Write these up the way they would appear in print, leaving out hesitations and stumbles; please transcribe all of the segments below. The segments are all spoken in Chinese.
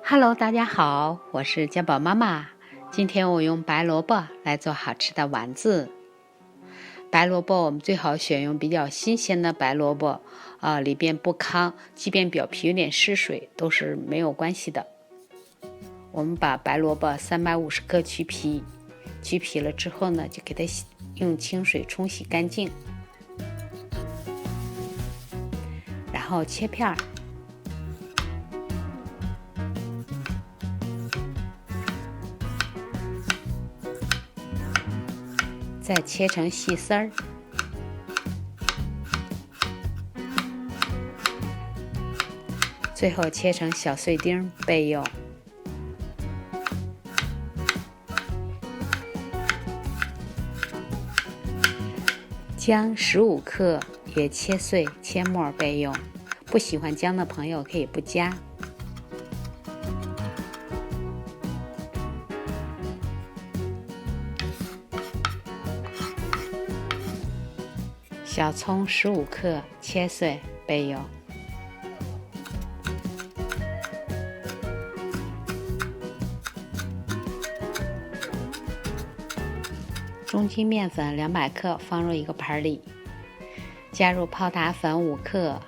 Hello， 大家好，我是家宝妈妈。今天我用白萝卜来做好吃的丸子。白萝卜我们最好选用比较新鲜的白萝卜，里边不糠，即便表皮有点失水都是没有关系的。我们把白萝卜350克去皮，去皮了之后呢，就给它用清水冲洗干净，然后切片儿。再切成细丝儿，最后切成小碎丁备用。姜15克也切碎切末备用，不喜欢姜的朋友可以不加。小葱15克切碎备用。中筋面粉200克放入一个盘里，加入泡打粉5克，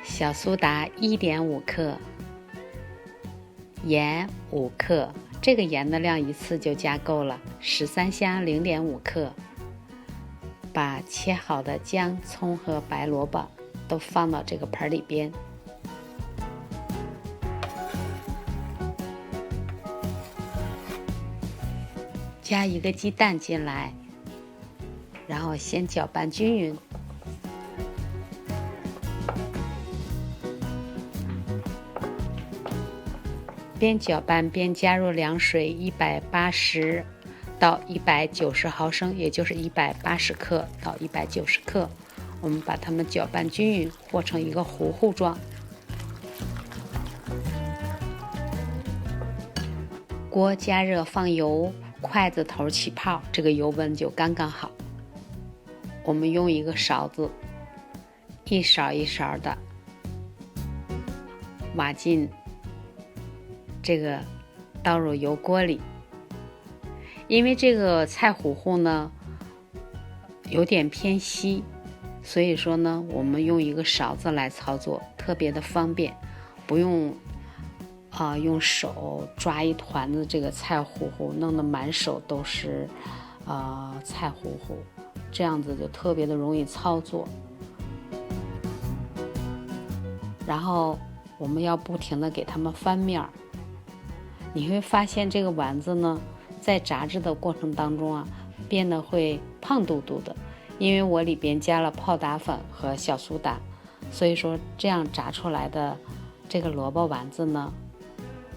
小苏打1.5克，盐5克，这个盐的量一次就加够了。十三香0.5克。把切好的姜、葱和白萝卜都放到这个盆里边，加一个鸡蛋进来，然后先搅拌均匀，边搅拌边加入凉水180到190毫升，也就是180克到190克。我们把它们搅拌均匀，和成一个糊糊状。锅加热放油，筷子头起泡，这个油温就刚刚好。我们用一个勺子，一勺一勺的挖进这个倒入油锅里。因为这个菜糊糊呢有点偏稀，所以说呢我们用一个勺子来操作特别的方便，不用用手抓一团子这个菜糊糊，弄得满手都是菜糊糊，这样子就特别的容易操作。然后我们要不停的给它们翻面，你会发现这个丸子呢在炸制的过程当中变得会胖嘟嘟的，因为我里边加了泡打粉和小苏打，所以说这样炸出来的这个萝卜丸子呢，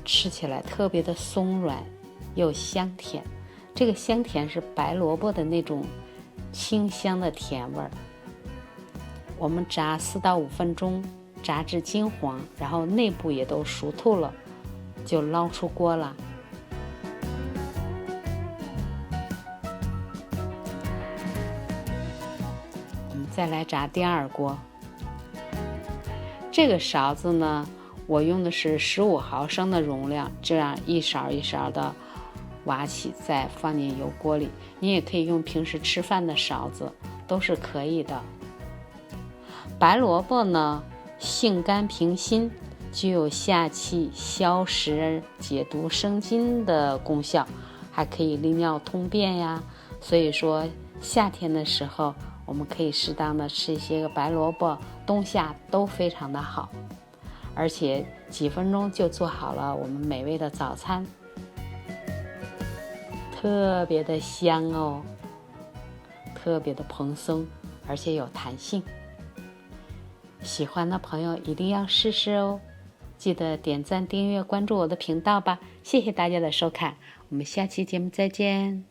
吃起来特别的松软又香甜。这个香甜是白萝卜的那种清香的甜味儿。我们炸4到5分钟，炸至金黄，然后内部也都熟透了，就捞出锅了。再来炸第二锅。这个勺子呢，我用的是15毫升的容量，这样一勺一勺的挖起，再放进油锅里。你也可以用平时吃饭的勺子，都是可以的。白萝卜呢，性甘平辛，具有下气、消食、解毒生津的功效，还可以利尿通便呀。所以说夏天的时候我们可以适当的吃一些个白萝卜，冬夏都非常的好，而且几分钟就做好了我们美味的早餐，特别的香哦，特别的蓬松，而且有弹性。喜欢的朋友一定要试试哦，记得点赞、订阅、关注我的频道吧。谢谢大家的收看，我们下期节目再见。